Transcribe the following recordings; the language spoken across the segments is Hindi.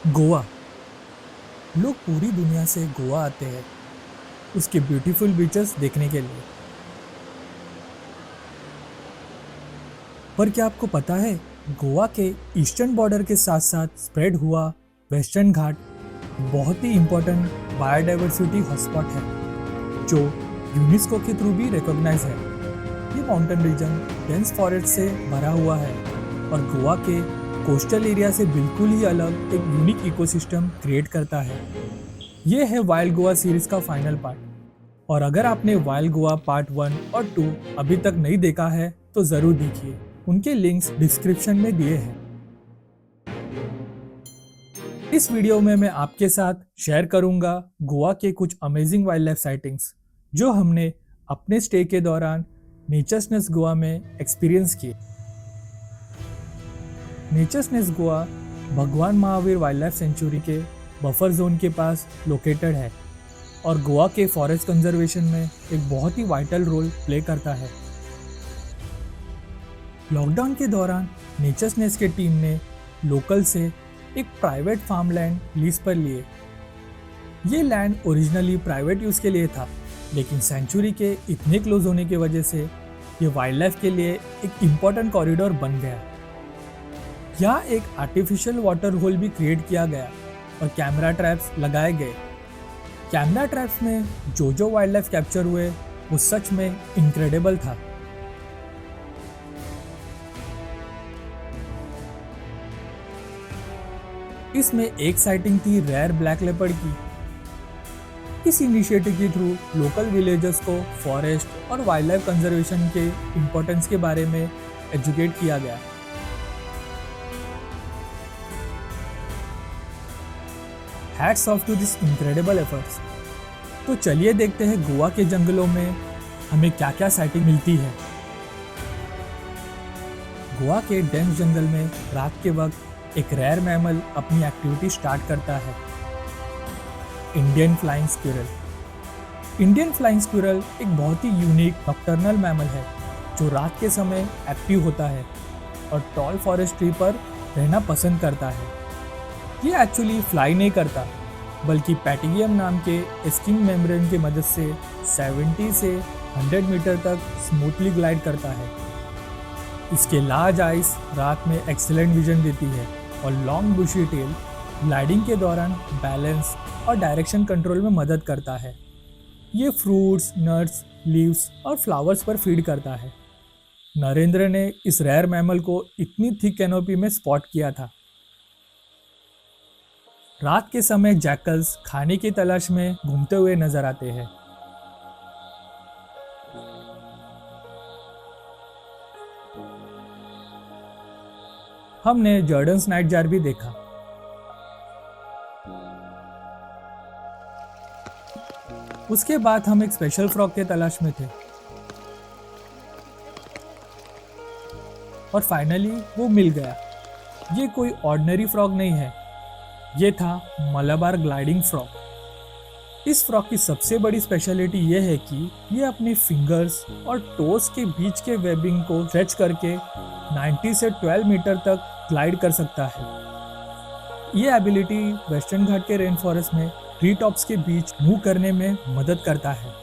गोवा। लोग पूरी दुनिया से गोवा आते हैं उसके ब्यूटीफुल बीचेस देखने के लिए। पर क्या आपको पता है, गोवा के ईस्टर्न बॉर्डर के साथ साथ स्प्रेड हुआ वेस्टर्न घाट बहुत ही इम्पोर्टेंट बायोडाइवर्सिटी हॉटस्पॉट है, जो यूनेस्को के थ्रू भी रिकॉग्नाइज है। ये माउंटेन रीजन डेंस फॉरेस्ट से भरा हुआ है और गोवा के कोस्टल एरिया से बिल्कुल ही अलग एक यूनिक इकोसिस्टम क्रिएट करता है। ये है वाइल्ड गोवा सीरीज का फाइनल पार्ट, और अगर आपने वाइल्ड गोवा पार्ट 1 और 2 अभी तक नहीं देखा है तो जरूर देखिए, उनके लिंक्स डिस्क्रिप्शन में दिए हैं। इस वीडियो में मैं आपके साथ शेयर करूंगा गोवा के कुछ अमेजिंग वाइल्ड लाइफ साइटिंग्स जो हमने अपने स्टे के दौरान नेचर्स नेस्ट गोवा में एक्सपीरियंस किए। नेचर्स नेस्ट गोवा भगवान महावीर वाइल्ड लाइफ सेंचुरी के बफर जोन के पास लोकेटेड है और गोवा के फॉरेस्ट कंजर्वेशन में एक बहुत ही वाइटल रोल प्ले करता है। लॉकडाउन के दौरान नेचर्स नेस्ट के टीम ने लोकल से एक प्राइवेट फार्म लैंड लीज पर लिए। ये लैंड ओरिजिनली प्राइवेट यूज के लिए था, लेकिन सेंचुरी के इतने क्लोज होने की वजह से ये वाइल्ड लाइफ के लिए एक इम्पोर्टेंट कॉरिडोर बन गया। यहाँ एक आर्टिफिशियल वाटर होल भी क्रिएट किया गया और कैमरा ट्रैप्स लगाए गए। कैमरा ट्रैप्स में जो वाइल्ड लाइफ कैप्चर हुए वो सच में इनक्रेडिबल था। इसमें एक साइटिंग थी रेयर ब्लैक लेपर्ड की। इस इनिशिएटिव के थ्रू लोकल विलेजर्स को फॉरेस्ट और वाइल्ड लाइफ कंजर्वेशन के इम्पोर्टेंस के बारे में एजुकेट किया गया। Hats off to this incredible efforts. तो चलिए देखते हैं गोवा के जंगलों में हमें क्या क्या साइटिंग मिलती है। गोवा के डेंस जंगल में रात के वक्त एक रेयर मैमल अपनी एक्टिविटी स्टार्ट करता है, Indian flying squirrel. Indian flying squirrel एक बहुत ही यूनिक नॉकटर्नल मैमल है जो रात के समय एक्टिव होता है और टॉल फॉरेस्ट ट्री पर रहना पसंद करता है। ये एक्चुअली फ्लाई नहीं करता, बल्कि पैटिगियम नाम के स्किन मेम्ब्रेन की मदद से 70 से 100 मीटर तक स्मूथली ग्लाइड करता है। इसके लार्ज आइज रात में एक्सीलेंट विजन देती है और लॉन्ग बुशी टेल ग्लाइडिंग के दौरान बैलेंस और डायरेक्शन कंट्रोल में मदद करता है। ये फ्रूट्स, नट्स, लीव्स और फ्लावर्स पर फीड करता है। नरेंद्र ने इस रेयर मैमल को इतनी थिक कैनोपी में स्पॉट किया था। रात के समय जैकल्स खाने की तलाश में घूमते हुए नजर आते हैं। हमने जॉर्डन्स नाइट जार भी देखा। उसके बाद हम एक स्पेशल फ्रॉग के तलाश में थे और फाइनली वो मिल गया। ये कोई ऑर्डिनरी फ्रॉग नहीं है, ये था मलाबार ग्लाइडिंग फ्रॉग। इस फ्रॉग की सबसे बड़ी स्पेशलिटी ये है कि ये अपने फिंगर्स और टोस के बीच के वेबिंग को स्ट्रेच करके 90 से 12 मीटर तक ग्लाइड कर सकता है। ये एबिलिटी वेस्टर्न घाट के रेन फॉरेस्ट में ट्री टॉप्स के बीच मूव करने में मदद करता है।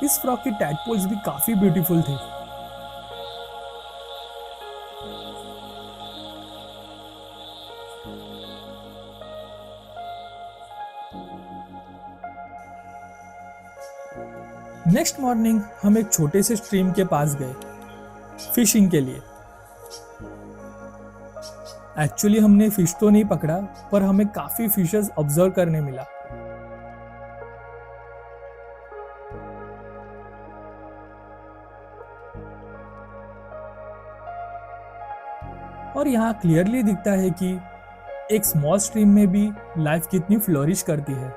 इस फ्रॉग की टैडपोल्स भी काफी ब्यूटीफुल थे। नेक्स्ट मॉर्निंग हम एक छोटे से स्ट्रीम के पास गए फिशिंग के लिए। एक्चुअली हमने फिश तो नहीं पकड़ा, पर हमें काफी फिशेस ऑब्जर्व करने मिला। और यहाँ क्लियरली दिखता है कि एक स्मॉल स्ट्रीम में भी लाइफ कितनी फ्लोरिश करती है।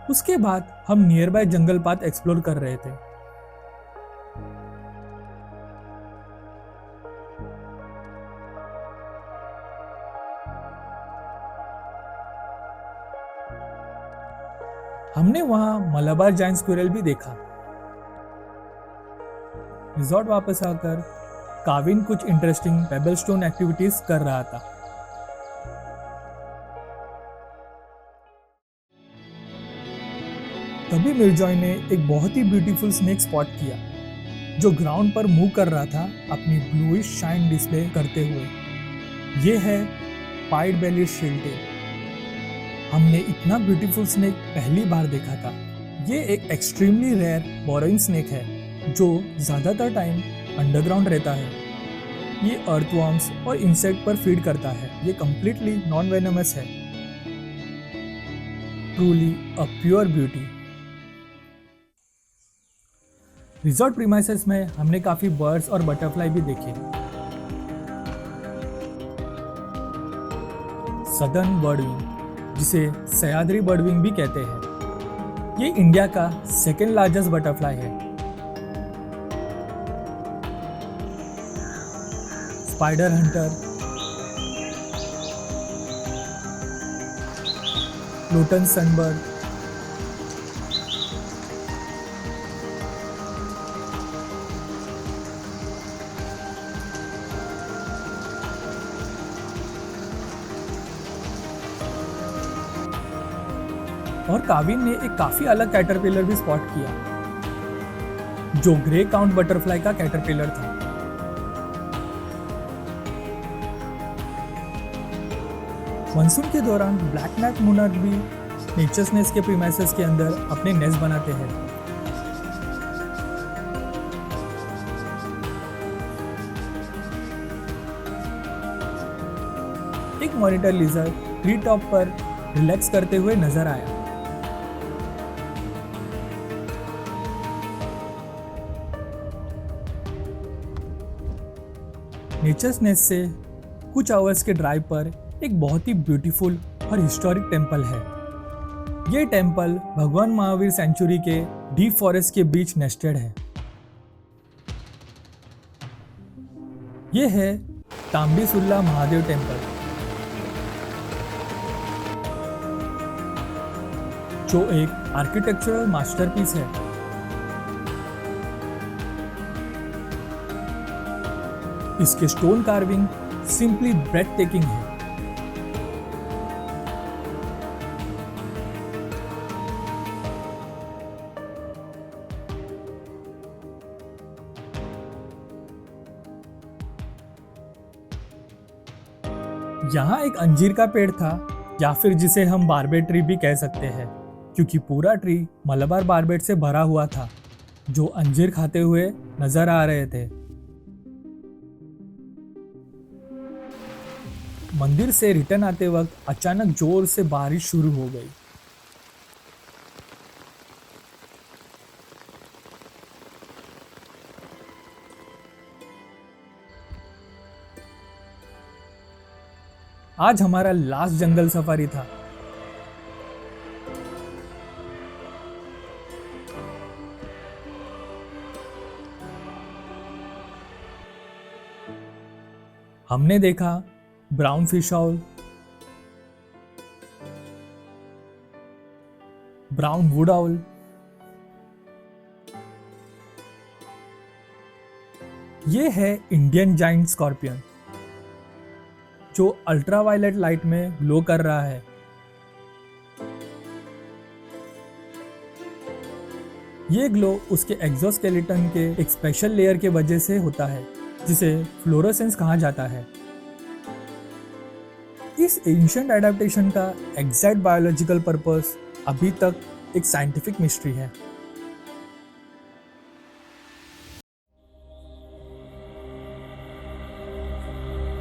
उसके बाद हम near by jungle path explore कर रहे थे। हमने वहां मलाबार जायंट स्क्विरल भी देखा। रिजॉर्ट वापस आकर काविन कुछ इंटरेस्टिंग पेबलस्टोन एक्टिविटीज कर रहा था। तभी मिर्जॉय ने एक बहुत ही ब्यूटीफुल स्नेक स्पॉट किया जो ग्राउंड पर मूव कर रहा था अपनी ब्लूइश शाइन डिस्प्ले करते हुए। ये है पाइड बेलीड शेलटेल। हमने इतना ब्यूटीफुल स्नेक पहली बार देखा था। ये एक एक्सट्रीमली रेयर बोरोइंग स्नेक है जो ज़्यादातर टाइम अंडरग्राउंड रहता है। ये अर्थवर्म्स और इंसेक्ट पर फीड करता है। ये कंप्लीटली नॉन वेनमस है। Truly a pure beauty. Resort premises में हमने काफी बर्ड्स और बटरफ्लाई भी देखे। सदर्न बर्डविंग, जिसे सह्याद्री बर्डविंग भी कहते हैं, ये इंडिया का सेकेंड लार्जेस्ट बटरफ्लाई है। स्पाइडर हंटर, लोटन सनबर्ड, और काविन ने एक काफी अलग कैटरपिलर भी स्पॉट किया जो ग्रे काउंट बटरफ्लाई का कैटरपिलर था। मानसून के दौरान ब्लैक नेक मोनार्क भी नेचर्स नेस्ट के प्रीमाइसेस के अंदर अपने नेस्ट बनाते हैं। एक मॉनिटर लिजर्ड ट्री टॉप पर रिलैक्स करते हुए नजर आया। नेचर्स नेस्ट से कुछ आवर्स के ड्राइव पर एक बहुत ही ब्यूटीफुल और हिस्टोरिक टेंपल है। ये टेंपल भगवान महावीर सेंचुरी के डीप फॉरेस्ट के बीच नेस्टेड है। ये है तांबीसुल्ला महादेव टेंपल, जो एक आर्किटेक्चरल मास्टरपीस है। इसके stone carving simply breathtaking है। यहाँ एक अंजीर का पेड़ था, या फिर जिसे हम बार्बेट ट्री भी कह सकते हैं, क्योंकि पूरा ट्री मलबार बार्बेट से भरा हुआ था जो अंजीर खाते हुए नजर आ रहे थे। मंदिर से रिटर्न आते वक्त अचानक जोर से बारिश शुरू हो गई। आज हमारा लास्ट जंगल सफारी था। हमने देखा brown fish owl, brown would owl, ये है इंडियन जाइंट स्कॉर्पियन जो अल्ट्रावायलेट लाइट में ग्लो कर रहा है। ये ग्लो उसके एक्सोस्केलेटन के एक स्पेशल लेयर के वजह से होता है जिसे फ्लोरोसेंस कहा जाता है। इस एंशिएंट एडेप्टेशन का एग्जैक्ट बायोलॉजिकल पर्पस अभी तक एक साइंटिफिक मिस्ट्री है।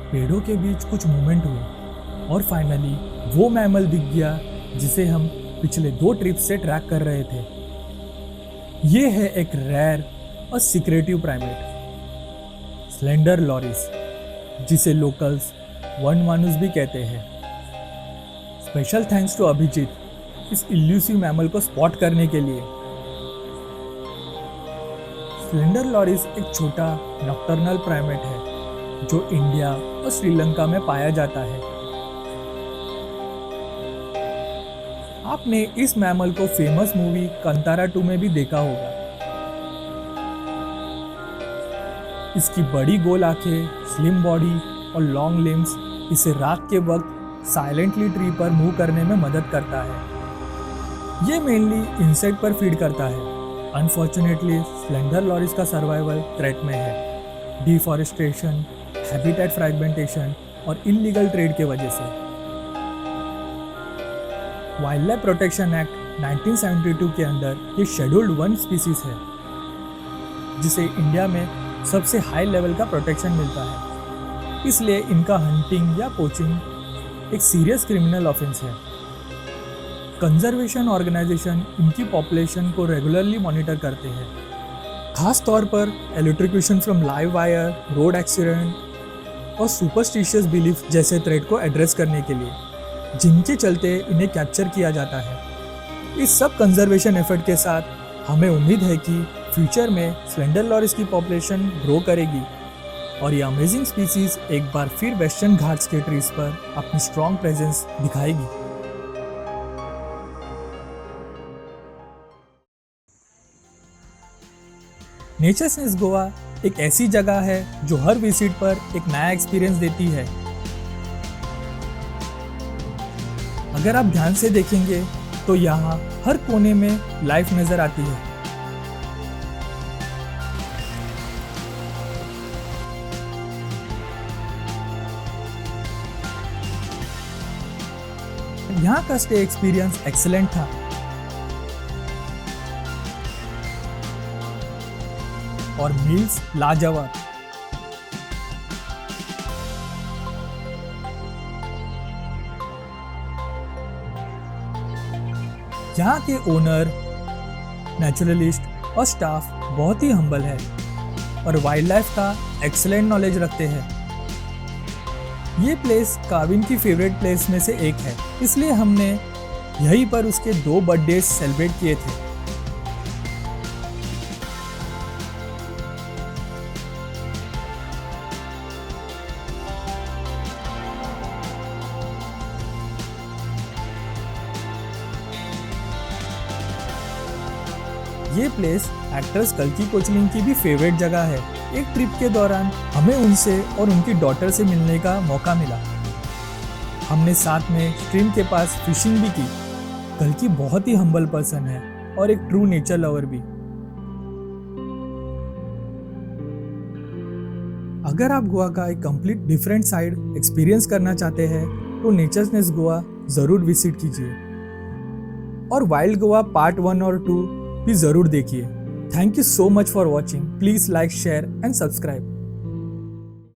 पेड़ों के बीच कुछ मूवमेंट हुई और फाइनली वो मैमल दिख गया जिसे हम पिछले 2 ट्रिप से ट्रैक कर रहे थे। ये है एक रेयर और सीक्रेटिव प्राइमेट, स्लेंडर लॉरिस, जिसे लोकल्स वन मानुस भी कहते हैं। स्पेशल थैंक्स टू अभिजीत इस इल्यूसिव मैमल को स्पॉट करने के लिए। स्लेंडर लॉरिस एक छोटा नॉक्टर्नल प्राइमेट है जो इंडिया और श्रीलंका में पाया जाता है। आपने इस मैमल को फेमस मूवी कंतारा 2 में भी देखा होगा। इसकी बड़ी गोल आंखें, स्लिम बॉडी और लॉन्ग लिम्स इसे रात के वक्त साइलेंटली ट्री पर मूव करने में मदद करता है। ये मेनली इंसेक्ट पर फीड करता है। अनफॉर्चुनेटली स्लेंडर लॉरिस का सर्वाइवल थ्रेट में है, डिफॉरेस्टेशन, हैबिटेट फ्रैगमेंटेशन और इलीगल ट्रेड के वजह से। वाइल्ड लाइफ प्रोटेक्शन एक्ट 1972 के अंदर ये शेड्यूल्ड 1 स्पीसीज है, जिसे इंडिया में सबसे हाई लेवल का प्रोटेक्शन मिलता है। इसलिए इनका हंटिंग या पोचिंग एक सीरियस क्रिमिनल ऑफेंस है। कंजर्वेशन ऑर्गेनाइजेशन इनकी पॉपुलेशन को रेगुलरली मॉनिटर करते हैं, खास तौर पर electrocution from live wire, road accident और सुपरस्टिशियस बिलीफ जैसे थ्रेट को एड्रेस करने के लिए, जिनके चलते इन्हें कैप्चर किया जाता है। इस सब कंजर्वेशन एफर्ट के साथ हमें उम्मीद है कि फ्यूचर में स्लेंडर लॉरिस की पॉपुलेशन ग्रो करेगी और ये अमेजिंग स्पीसीज एक बार फिर वेस्टर्न घाट्स के ट्रीज पर अपनी स्ट्रॉन्ग प्रेजेंस दिखाएगी। नेचर्स नेस्ट गोवा एक ऐसी जगह है जो हर विजिट पर एक नया एक्सपीरियंस देती है। अगर आप ध्यान से देखेंगे तो यहाँ हर कोने में लाइफ नजर आती है। यहाँ का स्टे एक्सपीरियंस एक्सीलेंट था। और मील्स लाजवाब। यहाँ के ओनर, नेचुरलिस्ट और स्टाफ बहुत ही हम्बल है और वाइल्ड लाइफ का एक्सीलेंट नॉलेज रखते हैं। ये प्लेस काविन की फेवरेट प्लेस में से एक है, इसलिए हमने यहीं पर उसके 2 बर्थडे सेलिब्रेट किए थे। ये प्लेस एक्ट्रेस कल्की कोचलिन की भी फेवरेट जगह है। एक ट्रिप के दौरान हमें उनसे और उनकी डॉटर से मिलने का मौका मिला। हमने साथ में स्ट्रीम के पास फिशिंग भी की। कल्की बहुत ही हम्बल पर्सन है और एक ट्रू नेचर लवर भी। अगर आप गोवा का एक कंप्लीट डिफरेंट साइड एक्सपीरियंस करना चाहते हैं तो नेचर्स नेस्ट गोवा जरूर विजिट कीजिए और वाइल्ड गोवा पार्ट 1 और 2 भी जरूर देखिए। Thank you so much for watching. Please like, share and subscribe.